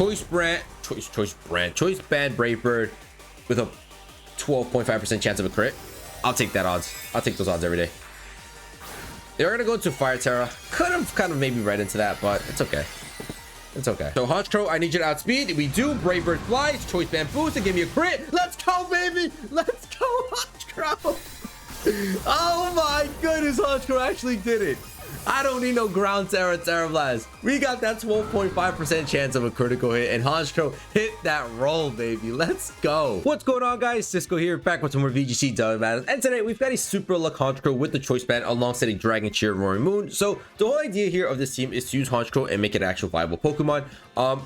choice band Brave Bird with a 12.5% chance of a crit. I'll take that odds. I'll take those odds every day. They're gonna go to Fire Terra. Could have kind of made me right into that, but it's okay. It's okay. So HONCHKROW, I need you to outspeed. We do. Brave Bird flies. Choice band boost and give me a crit. Let's go, baby. Let's go, HONCHKROW. Oh my goodness, HONCHKROW actually did it. I don't need no ground Terra Blast. We got that 12.5% chance of a critical hit, and HONCHKROW hit that roll, baby. Let's go. What's going on, guys? Cisco here, back with some more VGC battles, and today we've got a super luck HONCHKROW with the choice band alongside a Dragon Cheer Roaring Moon. So the whole idea here of this team is to use HONCHKROW and make it an actual viable Pokemon.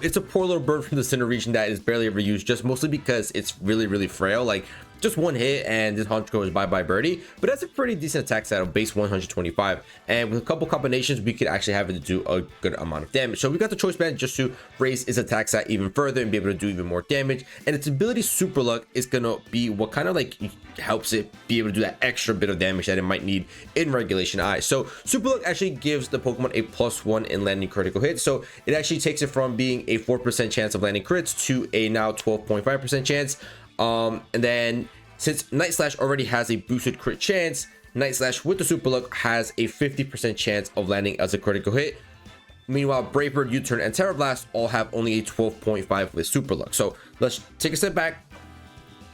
It's a poor little bird from the center region that is barely ever used, just mostly because it's really frail. Like, just one hit and this HONCHKROW is bye birdie, but that's a pretty decent attack stat of base 125, and with a couple combinations we could actually have it to do a good amount of damage. So we got the choice band just to raise its attack stat even further and be able to do even more damage, and its ability Super Luck is gonna be what kind of like helps it be able to do that extra bit of damage that it might need in Regulation I. So Super Luck actually gives the Pokemon a +1 in landing critical hits, so it actually takes it from being a 4% chance of landing crits to a now 12.5% chance. And then since Night Slash already has a boosted crit chance, Night Slash with the Super Luck has a 50% chance of landing as a critical hit. Meanwhile, Brave Bird, U-Turn, and Terra Blast all have only a 12.5 with Super Luck. So let's take a step back.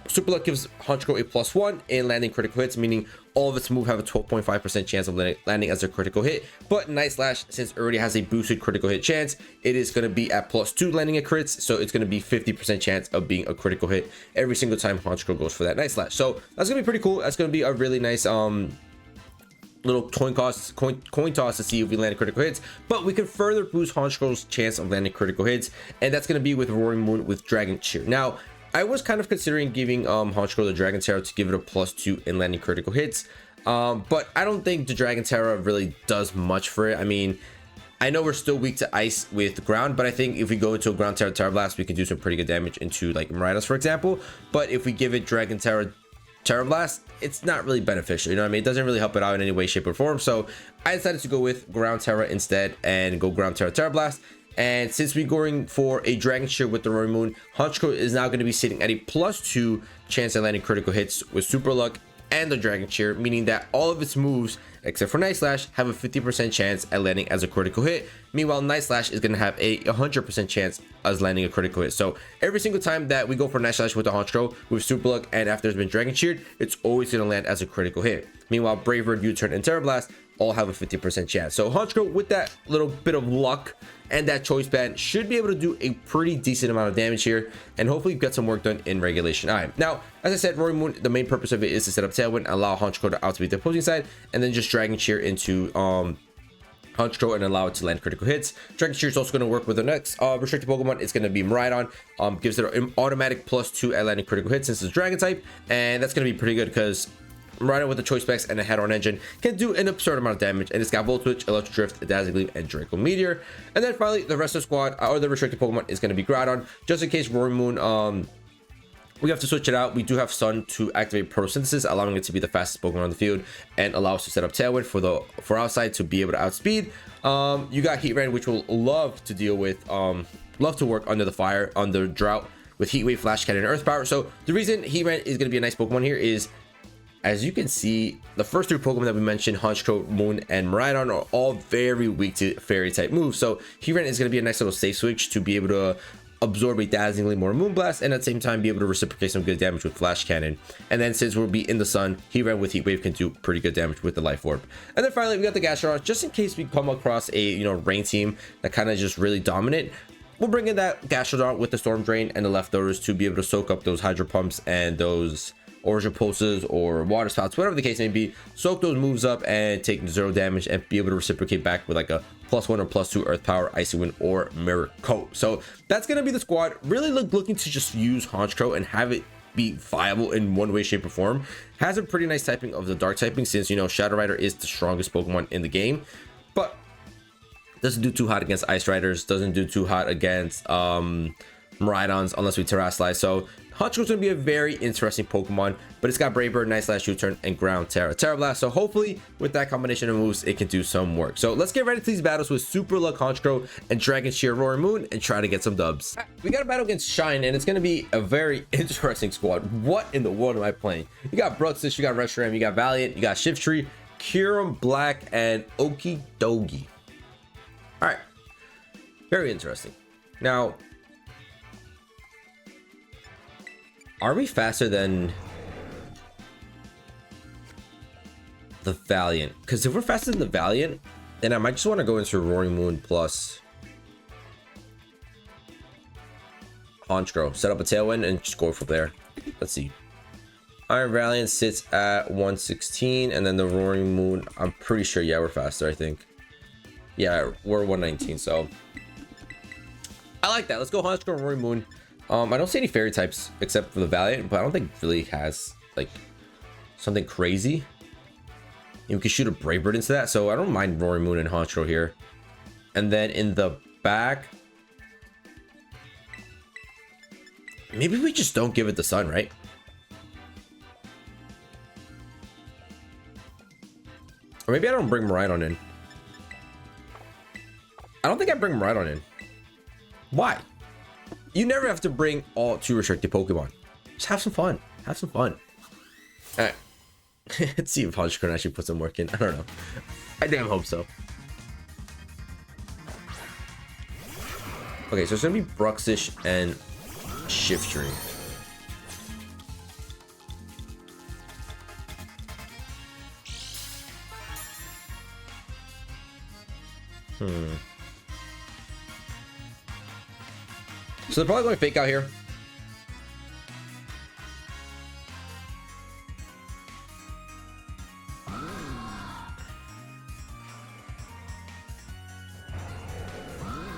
Super Luck gives HONCHKROW a +1 in landing critical hits, meaning all of its moves have a 12.5% chance of landing as a critical hit. But Night Slash, since it already has a boosted critical hit chance, it is going to be at +2 landing at crits, so it's going to be 50% chance of being a critical hit every single time HONCHKROW goes for that Night Slash. So that's going to be pretty cool. That's going to be a really nice little coin toss to see if we land critical hits, but we can further boost HONCHKROW's chance of landing critical hits, and that's going to be with Roaring Moon with Dragon Cheer. Now, I was kind of considering giving HONCHKROW the Dragon Terra to give it a +2 in landing critical hits, but I don't think the Dragon Terra really does much for it. I mean, I know we're still weak to ice with ground, but I think if we go into a ground Terra Blast, we can do some pretty good damage into like Miraidons, for example. But if we give it Dragon Terra Blast, it's not really beneficial, you know what I mean? It doesn't really help it out in any way, shape, or form. So I decided to go with ground Terra instead and go ground Terra Blast. And since we're going for a Dragon Cheer with the Roaring Moon, HONCHKROW is now going to be sitting at a +2 chance at landing critical hits with Super Luck and the Dragon Cheer, meaning that all of its moves except for Night Slash have a 50% chance at landing as a critical hit. Meanwhile, Night Slash is going to have a 100% chance as landing a critical hit. So every single time that we go for Night Slash with the HONCHKROW with Super Luck and after it's been Dragon Cheered, it's always going to land as a critical hit. Meanwhile, Brave Bird, U-Turn, and Terra Blast all have a 50% chance. So HONCHKROW, with that little bit of luck and that choice band, should be able to do a pretty decent amount of damage here, and hopefully get some work done in Regulation I. Now, as I said, Roaring Moon, the main purpose of it is to set up Tailwind, allow HONCHKROW to outspeed the opposing side, and then just Dragon Cheer into HONCHKROW and allow it to land critical hits. Dragon Cheer is also going to work with the next restricted Pokemon. It's going to be Miraidon. Gives it an automatic +2 at landing critical hits since it's Dragon type, and that's going to be pretty good because Miraidon with the choice specs and a head-on engine can do an absurd amount of damage, and it's got Volt Switch, Electric Drift, Dazzling Gleam, and Draco Meteor. And then finally, the rest of the squad or the restricted Pokemon is going to be Groudon, just in case Roaring Moon we have to switch it out. We do have Sun to activate Photosynthesis, allowing it to be the fastest Pokemon on the field and allow us to set up Tailwind for outside to be able to outspeed. You got Heatran, which will love to deal with, love to work under the fire, under drought with Heat Wave, Flash Cannon, and Earth Power. So the reason Heatran is going to be a nice Pokemon here is, as you can see, the first three Pokemon that we mentioned, HONCHKROW, Moon, and Miraidon, are all very weak to Fairy type moves. So Heatran is going to be a nice little safe switch to be able to absorb a Dazzling Gleam or Moonblast, and at the same time be able to reciprocate some good damage with Flash Cannon. And then since we'll be in the sun, Heatran with Heat Wave can do pretty good damage with the Life Orb. And then finally, we got the Gastrodon, just in case we come across a rain team that kind of just really dominant. We'll bring in that Gastrodon with the Storm Drain and the leftovers to be able to soak up those Hydro Pumps and those Origin Pulses or Water Spouts, whatever the case may be. Soak those moves up and take 0 damage and be able to reciprocate back with like a +1 or +2 Earth Power, Icy Wind, or Mirror Coat. So that's going to be the squad. Really looking to just use HONCHKROW and have it be viable in one way, shape, or form. Has a pretty nice typing of the Dark typing, since Shadow Rider is the strongest Pokemon in the game, but doesn't do too hot against Ice Riders, doesn't do too hot against Miraidons unless we Terrasilize. So Honchkrow is going to be a very interesting Pokemon, but it's got Brave Bird, Nice Last U-Turn, and Ground Terra. Terra Blast, so hopefully with that combination of moves, it can do some work. So let's get right into these battles with Super Luck Honchkrow and Dragon Shear Roaring Moon and try to get some dubs. We got a battle against Shine, and it's going to be a very interesting squad. What in the world am I playing? You got Bruxish, you got Reshiram, you got Valiant, you got Shiftry, Kyurem, Black, and Okidogi. All right, very interesting. Now, are we faster than the Valiant? Because if we're faster than the Valiant, then I might just want to go into Roaring Moon plus Honchkrow. Set up a Tailwind and just go from there. Let's see. Iron Valiant sits at 116, and then the Roaring Moon, I'm pretty sure, yeah, we're faster, I think. Yeah, we're 119, so I like that. Let's go Honchkrow, Roaring Moon. I don't see any fairy types except for the Valiant, but I don't think it really has like something crazy. You can shoot a Brave Bird into that, so I don't mind Roaring Moon and Honchkrow here. And then in the back, maybe we just don't give it the sun, right? Or maybe I don't bring Miraidon in. I don't think I bring Miraidon in. Why? You never have to bring all 2 restricted Pokemon. Just have some fun. Have some fun. All right. Let's see if Honchkrow can actually put some work in. I don't know. I damn hope so. Okay, so it's gonna be Bruxish and Shiftry. So they're probably going to fake out here.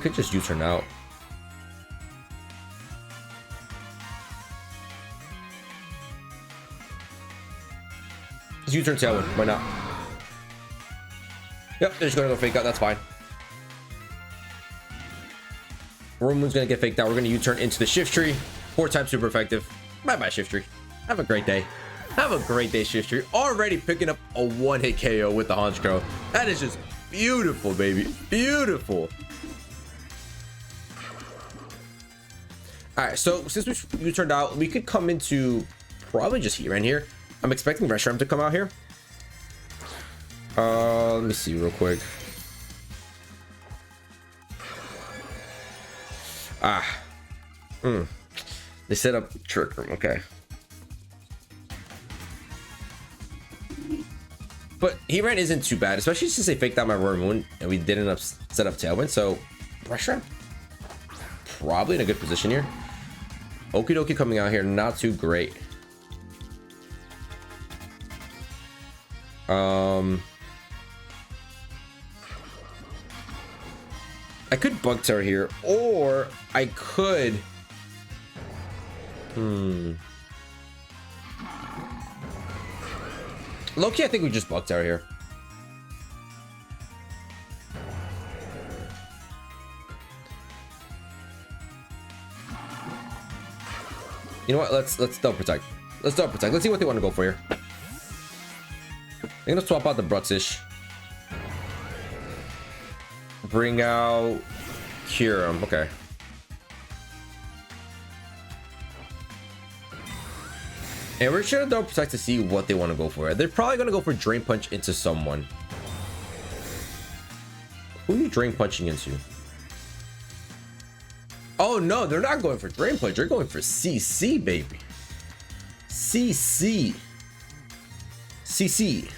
Could just U-turn out. Just U-turn Tailwind. Why not? Yep, they're just going to go fake out. That's fine. Roaring Moon's gonna get faked out. We're gonna U-turn into the Shiftry. 4 times super effective. Bye-bye, Shiftry. Have a great day. Have a great day, Shiftry. Already picking up a 1-hit KO with the Honchkrow. That is just beautiful, baby. Beautiful. All right, so since we U-turned out, we could come into probably just Heatran here. I'm expecting Reshiram to come out here. Let me see real quick. They set up Trick Room, okay. But Heatran isn't too bad, especially since they faked out my Roaring Moon and we didn't set up Tailwind. So Reshiram probably in a good position here. Okidogi coming out here, not too great. I could Bug Terror here, or I could Loki, I think we just Bug Terror here. You know what? Let's Double Protect. Let's Double Protect. Let's see what they want to go for here. They're gonna swap out the Bruxish. Bring out Kyurem. Okay. And we're just gonna Double Protect to see what they want to go for. They're probably gonna go for Drain Punch into someone. Who are you Drain Punching into? Oh no, they're not going for Drain Punch. They're going for CC, baby. CC. CC.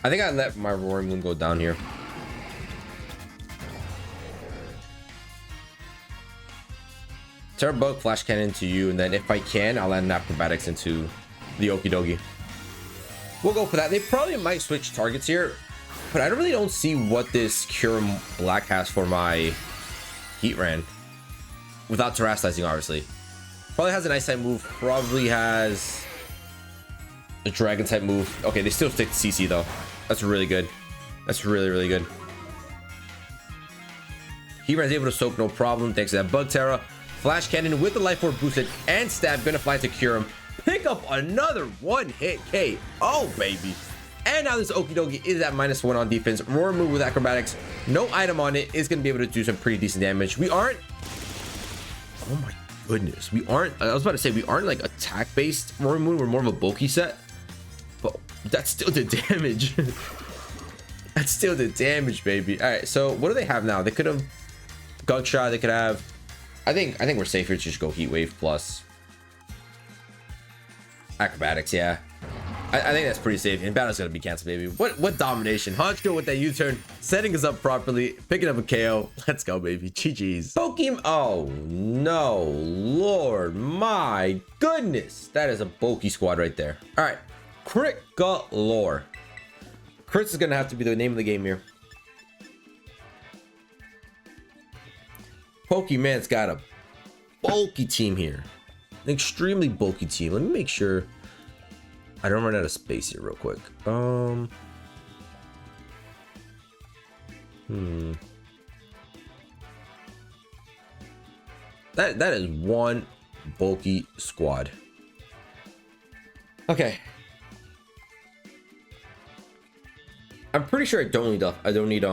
I think I let my Roaring Moon go down here. Terra Bug, Flash Cannon to you, and then if I can, I'll land Acrobatics into the Okidogi. We'll go for that. They probably might switch targets here, but I really don't see what this Cure Black has for my Heatran without terastizing, obviously. Probably has an ice type move, probably has a dragon type move. Okay, they still stick to CC though. That's really good. That's really, really good. Heatran's able to soak, no problem, thanks to that Bug Terra. Flash Cannon with the Life Orb boosted and Stab, gonna fly to cure him. Pick up another one-hit K. Oh, baby. And now this Okie Dokie is at -1 on defense. Roar move with acrobatics. No item on it is gonna be able to do some pretty decent damage. We aren't... Oh my goodness. We aren't... I was about to say, we aren't like attack-based Roar Moon. We're more of a bulky set. But that's still the damage. That's still the damage, baby. All right, so what do they have now? They could have Gunk Shot. They could have... I think we're safer to just go Heat Wave plus acrobatics. Yeah, I think that's pretty safe. And battle's gonna be canceled, baby. What domination? Honchkrow with that U-turn, setting us up properly, picking up a KO. Let's go, baby. GG's. Pokemon. Oh no, Lord, my goodness, that is a bulky squad right there. All right, crit galore. Crits is gonna have to be the name of the game here. Pokemon's got a bulky team here. An extremely bulky team. Let me make sure I don't run out of space here real quick. That is one bulky squad. Okay. I'm pretty sure I don't need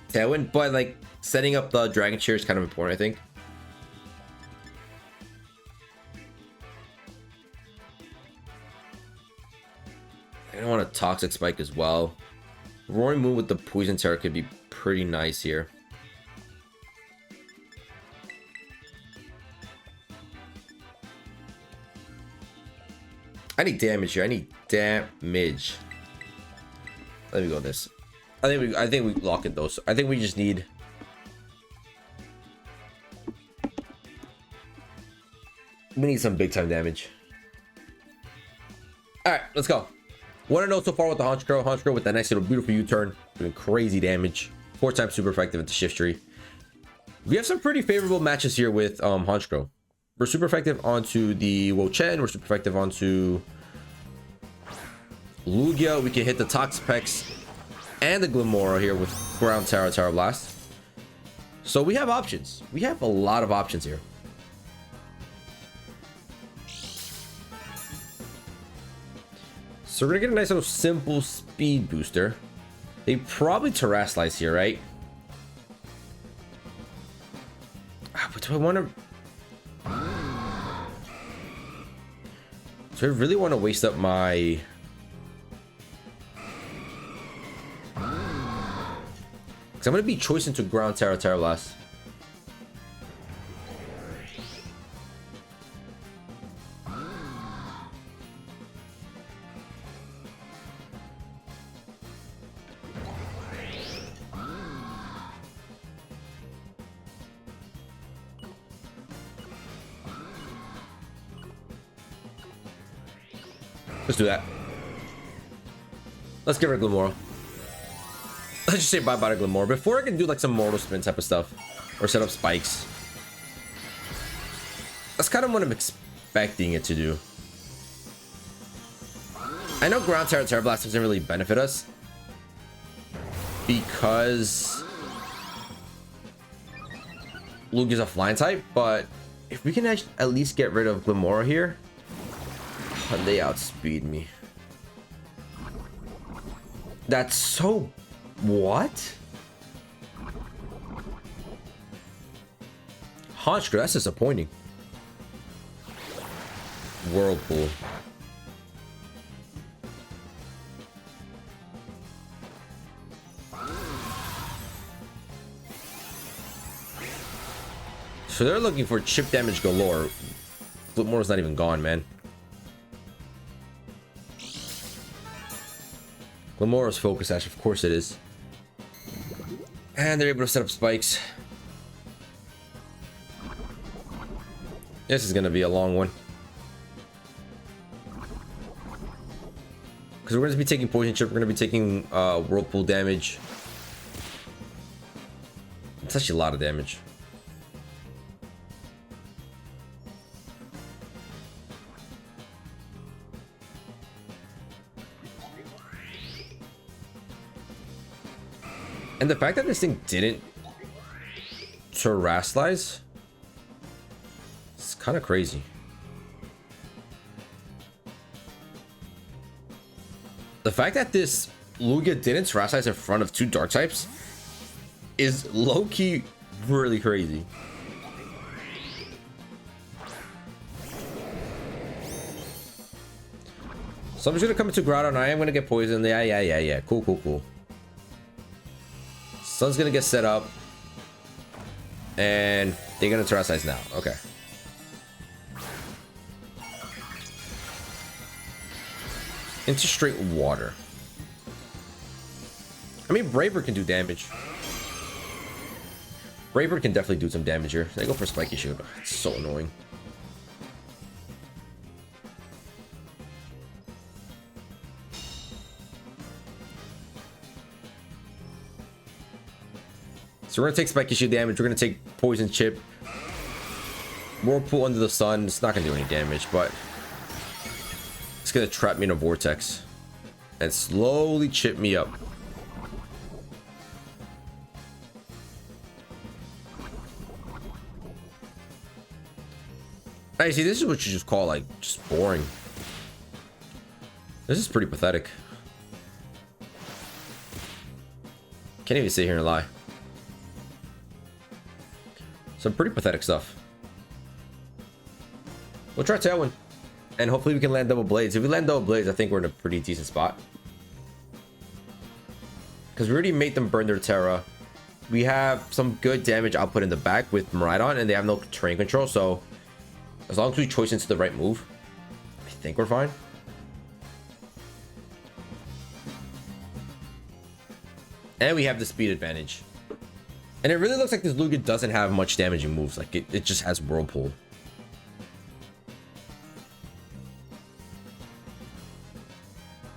Tailwind, but like setting up the Dragon Chair is kind of important, I think. I don't want a Toxic Spike as well. Roaring Moon with the Poison Terror could be pretty nice here. I need damage here. I need damage. Let me go this. I think we lock in those. I think we just need... We need some big time damage. Alright, let's go. 1-0 so far with the Honchkrow. Honchkrow with that nice little beautiful U-turn. Doing crazy damage. 4 times super effective at the shift tree. We have some pretty favorable matches here with Honchkrow. We're super effective onto the Wo-Chen. We're super effective onto Lugia. We can hit the Toxapex and the Glimmora here with Ground Terra, Terra Blast. So we have options. We have a lot of options here. So we're gonna get a nice little simple speed booster. They probably Terraslice here, right? But do I want to... Do I really want to waste up my... Because I'm going to be choice into Ground Terra, Terra Blast. Let's do that. Let's get rid of Glimmora. Let's just say bye-bye to Glimmora before I can do like some Mortal Spin type of stuff. Or set up spikes. That's kind of what I'm expecting it to do. I know Ground Terra, Terra Blast doesn't really benefit us. Because Lugia's a flying type, but if we can at least get rid of Glimmora here... They outspeed me. That's so... What? Honchkrow, that's disappointing. Whirlpool. So they're looking for chip damage galore. Glitmora's not even gone, man. Glimora's Focus Sash, of course it is. And they're able to set up spikes. This is going to be a long one. Because we're going to be taking poison chip. We're going to be taking whirlpool damage. It's actually a lot of damage. And the fact that this thing didn't terrestrialize, it's kind of crazy. The fact that this Lugia didn't terrestrialize in front of two dark types is low-key really crazy. So I'm just gonna come into Grotto and I am gonna get poisoned. Yeah. Cool. Sun's gonna get set up. And they're gonna terrestrialize now. Okay. Into straight water. I mean, Brave can do damage. Brave can definitely do some damage here. They go for Spiky Shield. It's so annoying. So we're gonna take Spiky Shield damage. We're gonna take Poison Chip. Whirlpool under the sun. It's not gonna do any damage, but it's gonna trap me in a vortex and slowly chip me up. Hey, see, this is what you just call, like, just boring. This is pretty pathetic. Can't even sit here and lie. Some pretty pathetic stuff. We'll try Tailwind. And hopefully we can land double blades. If we land double blades, I think we're in a pretty decent spot. Because we already made them burn their Terra. We have some good damage output in the back with Miraidon, and they have no terrain control, so as long as we choice into the right move, I think we're fine. And we have the speed advantage. And it really looks like this Lugia doesn't have much damaging moves. Like, it just has Whirlpool.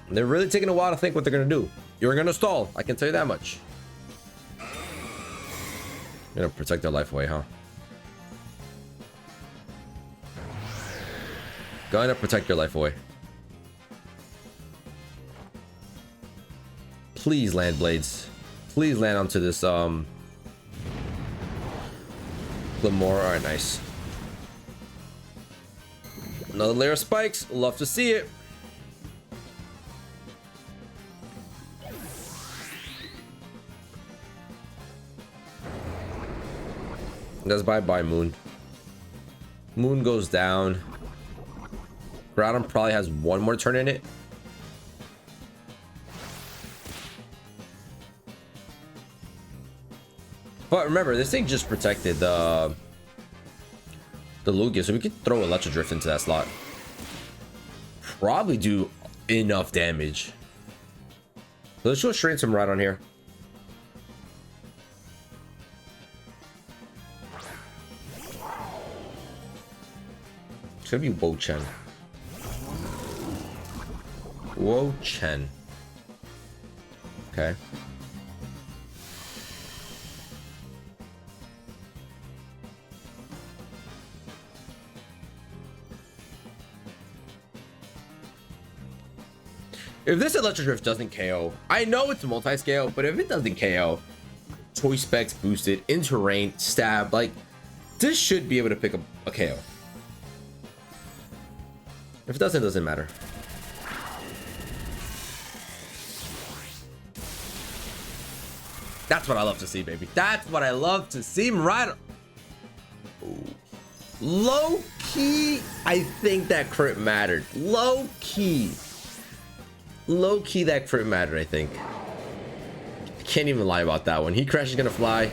And they're really taking a while to think what they're going to do. You're going to stall. I can tell you that much. You're going to protect their life away, huh? Going to protect your life away. Please land blades. Please land onto this, Glimmer. Alright, nice. Another layer of spikes. Love to see it. That's bye-bye, Moon. Moon goes down. Groudon probably has one more turn in it. But remember, this thing just protected the Lugia, so we could throw Electro Drift into that slot. Probably do enough damage. So let's go straight into some Miraidon here. It's gonna be Wo-Chen. Wo-Chen. Okay. If this Electro Drift doesn't KO, I know it's multi-scale, but if it doesn't KO, Choice Specs boosted, into rain, stab, like, this should be able to pick up a KO. If it doesn't, it doesn't matter. That's what I love to see, baby. That's what I love to see. Miraidon. Low key, I think that crit mattered. Low key, that crit mattered, I think. I can't even lie about that one. He Crash is gonna fly.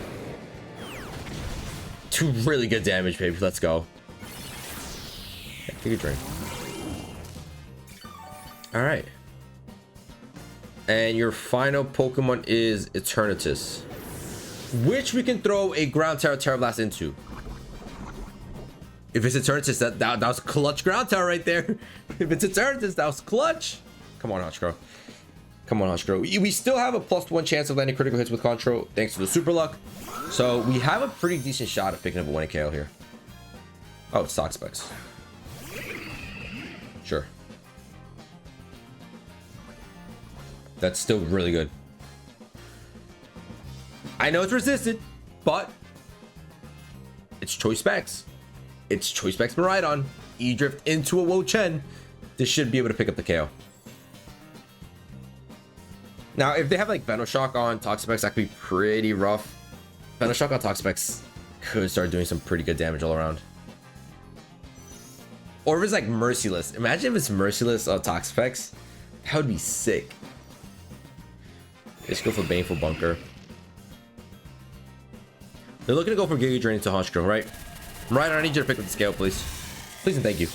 2 really good damage, baby. Let's go. Yeah, take a drink. All right. And your final Pokemon is Eternatus, which we can throw a Ground Terra Blast into. If it's Eternatus, that was clutch Ground Terra right there. If it's Eternatus, that was clutch. Come on, HONCHKROW. Come on, HONCHKROW. We still have a +1 chance of landing critical hits with Control thanks to the super luck. So we have a pretty decent shot of picking up a 1 KO here. Oh, it's stock specs. Sure. That's still really good. I know it's resisted, but it's choice specs. It's choice specs Miraidon. E-drift into a Wo-Chen. This should be able to pick up the KO. Now, if they have like Venoshock on Toxapex, that could be pretty rough. Venoshock on Toxapex could start doing some pretty good damage all around. Or if it's like Merciless. Imagine if it's Merciless on Toxapex. That would be sick. Let's go for Baneful Bunker. They're looking to go for Giga Drain into HONCHKROW, right? Miraidon, I need you to pick up the scale, please. Please and thank you.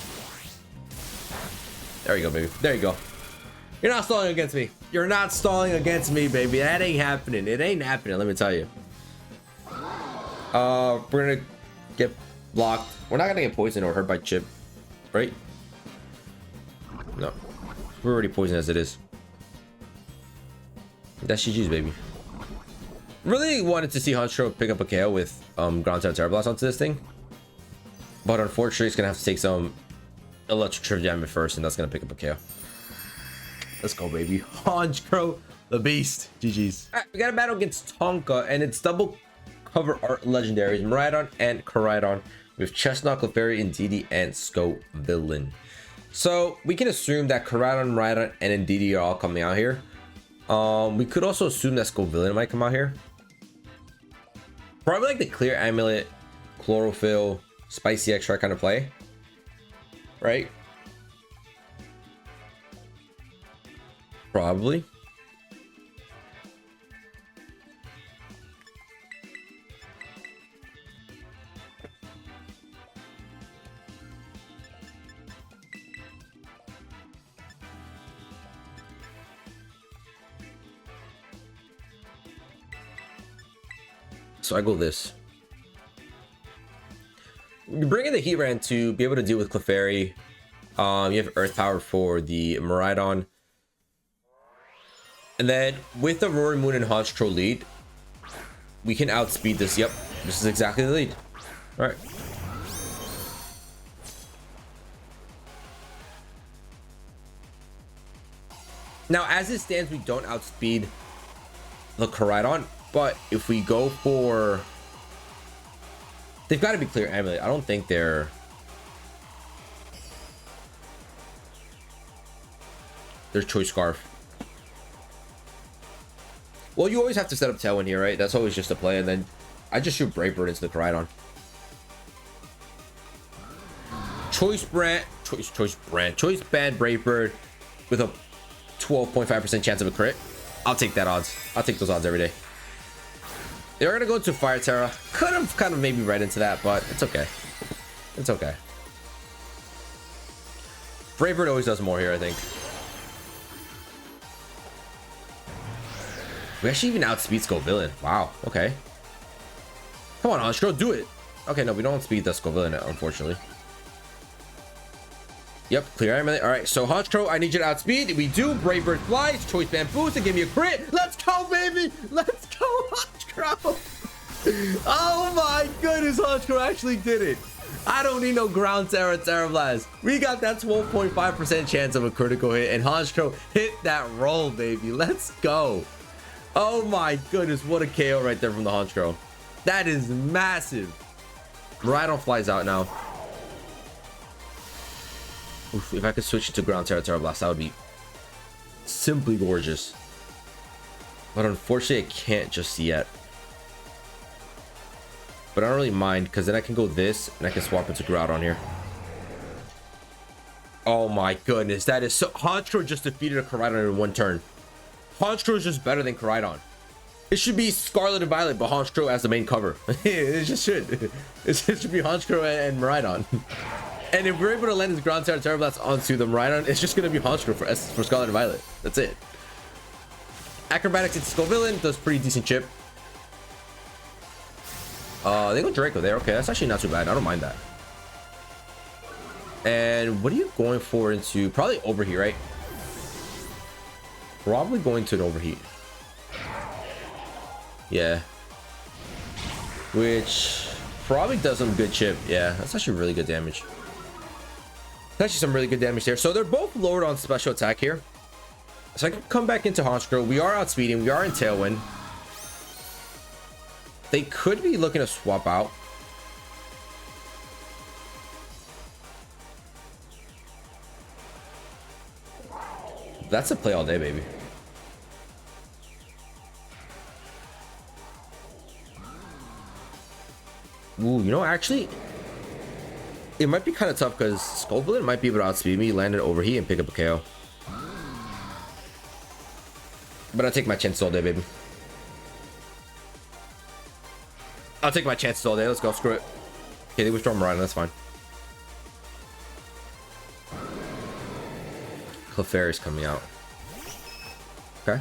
There you go, baby. There you go. You're not stalling against me. You're not stalling against me, baby. That ain't happening. It ain't happening, let me tell you. We're gonna get blocked. We're not gonna get poisoned or hurt by chip, right? No. We're already poisoned as it is. That's GG's, baby. Really wanted to see HONCHKROW pick up a KO with Ground Terror Blast onto this thing. But unfortunately, it's gonna have to take some Electric Trip Damage first, and that's gonna pick up a KO. Let's go, baby. HONCHKROW, the beast. GG's. All right, we got a battle against Tonka, and it's double cover art legendaries, Miraidon and Koraidon, with Chestnut, Clefairy, Indeedee, and Scovillain. So we can assume that Koraidon, Miraidon, and Indeedee are all coming out here. We could also assume that Scovillain might come out here. Probably like the Clear Amulet, Chlorophyll, Spicy Extract kind of play, right? Probably. So I go this. You bring in the Heatran to be able to deal with Clefairy. You have Earth Power for the Miraidon. And then with the Roaring Moon and HONCHKROW lead, we can outspeed this. Yep, this is exactly the lead. All right. Now, as it stands, we don't outspeed the Koraidon, but if we go for... They've got to be Clear Amulet. I don't think they're... There's Choice Scarf. Well, you always have to set up Tailwind here, right? That's always just a play, and then I just shoot Brave Bird into the Koraidon. Choice Band Brave Bird with a 12.5% chance of a crit. I'll take that odds. I'll take those odds every day. They're gonna go into Fire Terra. Could have kind of maybe right into that, but it's okay. It's okay. Brave Bird always does more here, I think. We actually even outspeed Scovillain. Wow, okay. Come on, HONCHKROW, do it. Okay, no, we don't outspeed the Scovillain, unfortunately. Yep, Clear Amulet. All right, so HONCHKROW, I need you to outspeed. We do. Brave Bird flies. Choice Band boost and give me a crit. Let's go, baby. Let's go, HONCHKROW. Oh my goodness, HONCHKROW actually did it. I don't need no Ground Terror Blast. We got that 12.5% chance of a critical hit, and HONCHKROW hit that roll, baby. Let's go. Oh my goodness, what a KO right there from the HONCHKROW. That is massive. Miraidon flies out now. Oof, if I could switch it to Ground Terror Blast, that would be simply gorgeous. But unfortunately, I can't just yet. But I don't really mind, because then I can go this, and I can swap into Groudon here. Oh my goodness, that is so... HONCHKROW just defeated a Koraidon in one turn. HONCHKROW is just better than Koraidon. It should be Scarlet and Violet, but HONCHKROW as the main cover. It just should. It should be HONCHKROW and Miraidon. And if we're able to land his Ground Terror Blast onto the Miraidon, it's just going to be HONCHKROW for Scarlet and Violet. That's it. Acrobatics into Scovillain does pretty decent chip. They go Draco there. Okay, that's actually not too bad. I don't mind that. And what are you going for into... Probably over here, right? probably going to an overheat. Yeah. Which probably does some good chip. Yeah, that's actually really good damage. That's actually some really good damage there. So they're both lowered on special attack here. So I can come back into Honchkrow. We are outspeeding. We are in Tailwind. They could be looking to swap out. That's a play all day, baby. Ooh, you know, actually, it might be kind of tough because Scarlet might be able to outspeed me, land an overheat, and pick up a KO. But I'll take my chances all day, baby. I'll take my chances all day. Let's go. Screw it. Okay, they withdraw Miraidon. That's fine. Clefairy's coming out. Okay.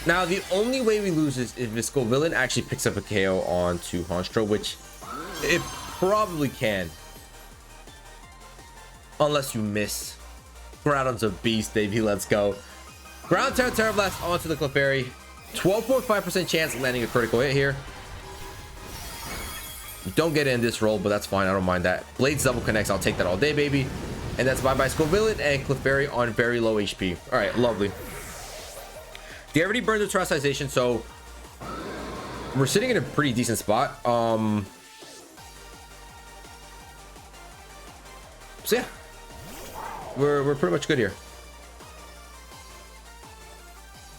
Now, the only way we lose is if this villain actually picks up a KO onto Honchkrow, which it probably can. Unless you miss. Groudon's a beast, baby. Let's go. Ground Terra Blast onto the Clefairy. 12.5% chance of landing a critical hit here. Don't get in this roll, but that's fine. I don't mind that. Blades double connects. I'll take that all day, baby. And that's bye-bye Scovillain and Clefairy on very low HP. All right, lovely. They already burned the Terastization, so we're sitting in a pretty decent spot. So yeah, we're pretty much good here.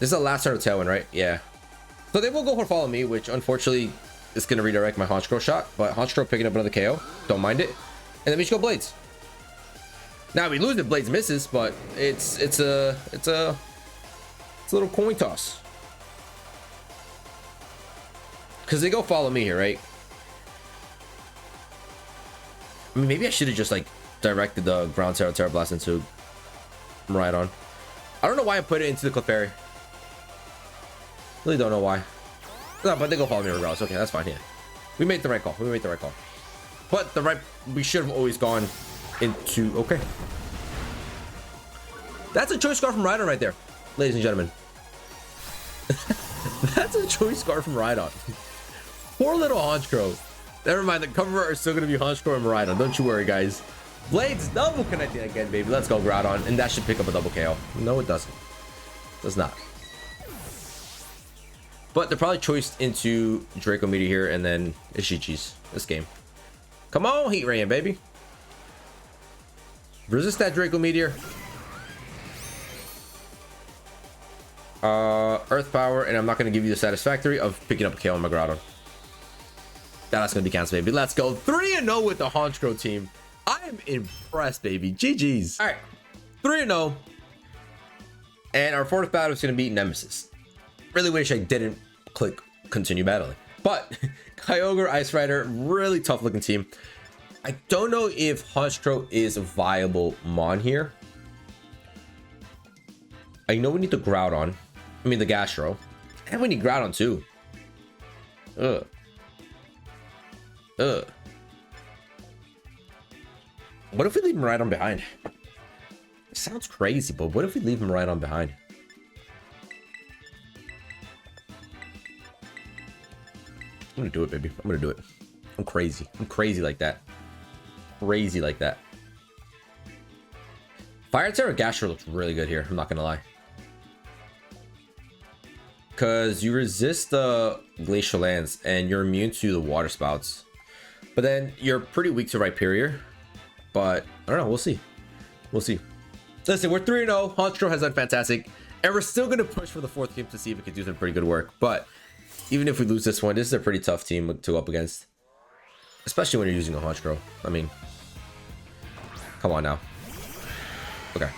This is the last turn of Tailwind, right? Yeah. So they will go for Follow Me, which unfortunately is going to redirect my Honchkrow shot, but Honchkrow picking up another KO. Don't mind it. And then we just go Blades. Now we lose if Blades misses, but it's a little coin toss. Because they go Follow Me here, right? I mean, maybe I should have just like directed the Ground Terra Blast into Miraidon. I don't know why I put it into the Clefairy. Really don't know why. No, but they go Follow Me regardless. Okay, that's fine. Yeah, we made the right call. We made the right call. But we should have always gone into. Okay, that's a choice scar from Miraidon right there, ladies and gentlemen. That's a choice scar from Miraidon. Poor little Honchkrow. Never mind, the cover are still gonna be Honchkrow and Miraidon. Don't you worry, guys. Blades double connecting again, baby. Let's go Groudon, and that should pick up a double KO. No, it doesn't. It does not. But they're probably choiced into Draco Meteor here, and then it's GG's this game. Come on, Heat Rain, baby. Resist that Draco Meteor. Earth Power, and I'm not going to give you the satisfactory of picking up a KO on my Groudon. That's going to be canceled, baby. Let's go 3-0 with the Honchkrow team. I am impressed, baby. GG's. All right, 3-0. And our fourth battle is going to be Nemesis. Really wish I didn't click continue battling, but Kyogre, Ice Rider, really tough looking team. I don't know if Honchkrow is a viable mon here. I know we need the Groudon. I mean the Gastro, and we need Groudon too. What if we leave Miraidon behind? It sounds crazy, but what if we leave Miraidon behind? I'm gonna do it, baby. I'm gonna do it. I'm crazy. I'm crazy like that. Crazy like that. Fire Terra Gastro looks really good here. I'm not gonna lie. Because you resist the Glacial Lands and you're immune to the Water Spouts. But then you're pretty weak to Rhyperior. But I don't know. We'll see. We'll see. Listen, we're 3-0. Honchkrow has done fantastic. And we're still going to push for the fourth game to see if we can do some pretty good work. But even if we lose this one, this is a pretty tough team to go up against. Especially when you're using a Honchkrow. I mean, come on now. Okay.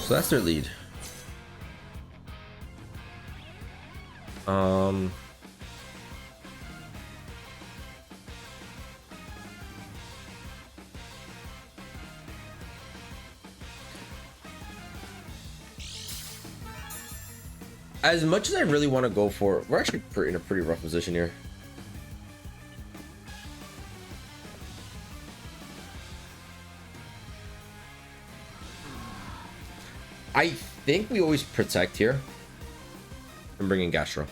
So that's their lead. As much as I really want to go for, we're actually in a pretty rough position here. I think we always protect here. I'm bringing Gastro.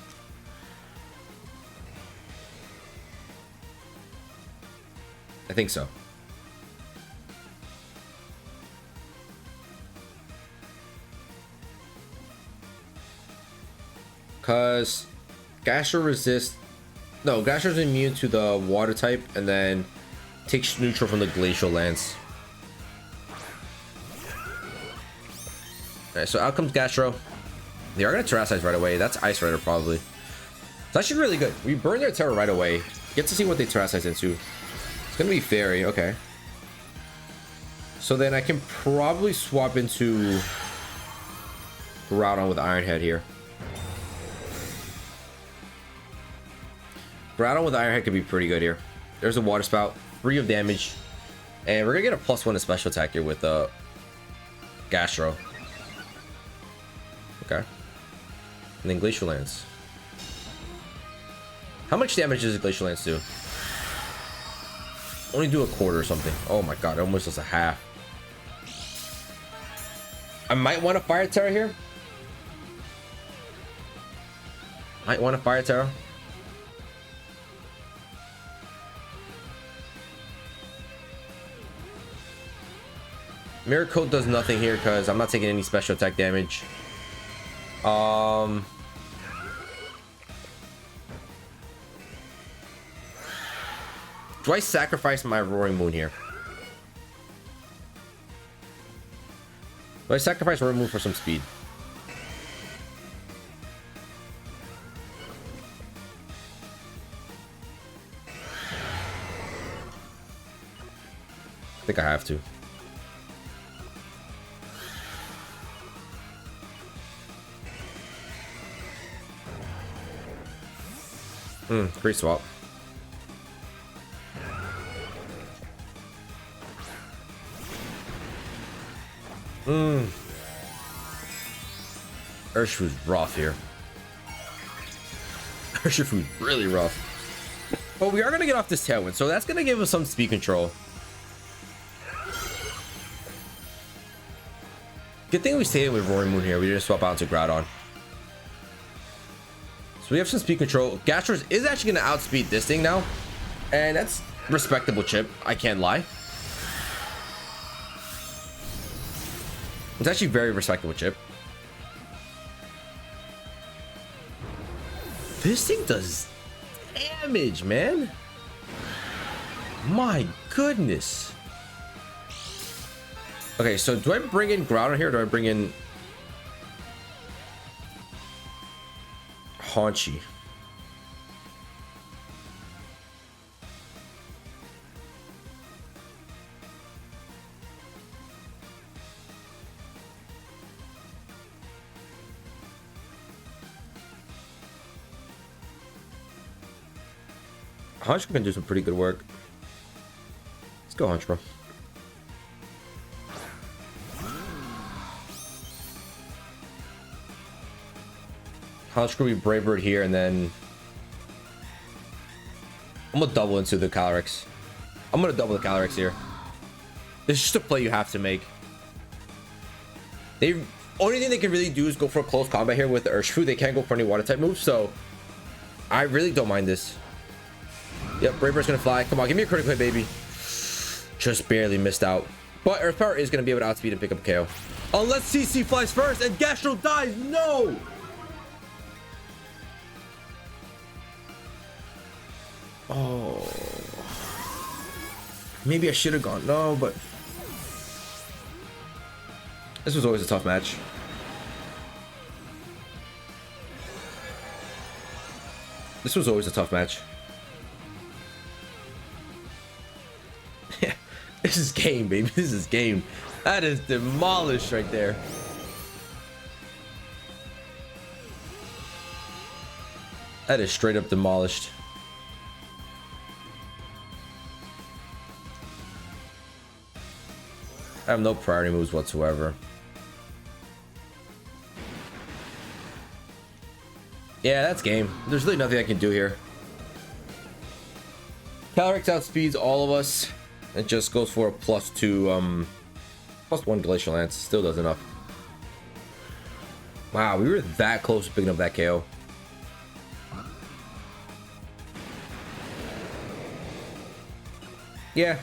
I think so. Because Gastro resists... No, Gastro's immune to the water type and then takes neutral from the glacial lance. Alright, so out comes Gastro. They are going to Terrasize right away. That's Ice Rider probably. So actually really good. We burn their Terra right away. Get to see what they Terrasize into. It's going to be Fairy. Okay. So then I can probably swap into Groudon with Iron Head here. Groudon with Iron Head could be pretty good here. There's a Water Spout, 3 of damage, and we're gonna get a +1 to special attack here with Gastro. Okay, and then Glacial Lance. How much damage does a Glacial Lance do? Only do a quarter or something. Oh my god, almost just a half. I might want a Fire Terra here. Might want a Fire Terra. Mirror Coat does nothing here because I'm not taking any special attack damage. Do I sacrifice my Roaring Moon here? Do I sacrifice Roaring Moon for some speed? I think I have to. Great swap. Urshifu's rough here. Urshifu's really rough. But we are going to get off this Tailwind, so that's going to give us some speed control. Good thing we stayed with Roaring Moon here. We didn't swap out to Groudon. So we have some speed control. Gastros is actually going to outspeed this thing now. And that's respectable chip. I can't lie. It's actually very respectable chip. This thing does damage, man. My goodness. Okay, so do I bring in Groudon here or do I bring in Honchi? Honchkrow can do some pretty good work. Let's go, Honchkrow. Honchkrow, we Brave Bird here, and then I'm gonna double into the Calyrex. I'm gonna double the Calyrex here. This is just a play you have to make. They only thing they can really do is go for a close combat here with the Urshifu. They can't go for any water type moves, so I really don't mind this. Yep, Brave Bird's gonna fly. Come on, give me a critical hit, baby. Just barely missed out. But Earth Power is gonna be able to outspeed and pick up a KO. Unless CC flies first and Gastro dies. No! Oh. Maybe I should have gone. No, but this was always a tough match. This was always a tough match. Yeah, this is game, baby. This is game. That is demolished right there. That is straight up demolished. I have no priority moves whatsoever. Yeah, that's game. There's really nothing I can do here. Calyrex outspeeds all of us. It just goes for a +2, +1 Glacial Lance. Still does enough. Wow, we were that close to picking up that KO. Yeah,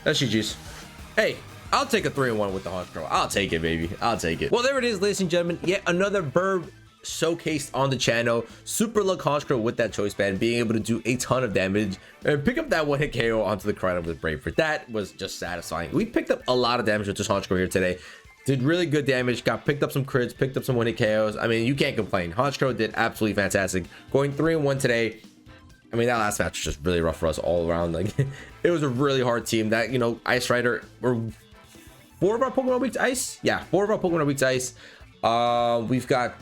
that's GG's. Hey, I'll take a 3-1 with the HONCHKROW. I'll take it, baby. I'll take it. Well, there it is, ladies and gentlemen. Yet another bird showcased on the channel. Super luck HONCHKROW with that choice band, being able to do a ton of damage and pick up that one-hit KO onto the Criner with Brayford. That was just satisfying. We picked up a lot of damage with this HONCHKROW here today. Did really good damage, got picked up some crits, picked up some one-hit KOs. I mean, you can't complain. HONCHKROW did absolutely fantastic. Going 3-1 today. I mean, that last match was just really rough for us all around. Like, it was a really hard team. That, you know, Ice Rider, we're 4 of our Pokemon weak to ice. Yeah, 4 of our Pokemon are weak to ice. We've got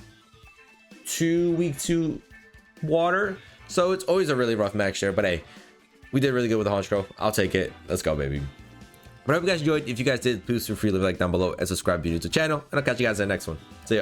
2 weak to water, so it's always a really rough match there. But hey, we did really good with the HONCHKROW. I'll take it. Let's go, baby. But I hope you guys enjoyed. If you guys did, please feel free to leave a like down below and subscribe to the channel, and I'll catch you guys in the next one. See ya.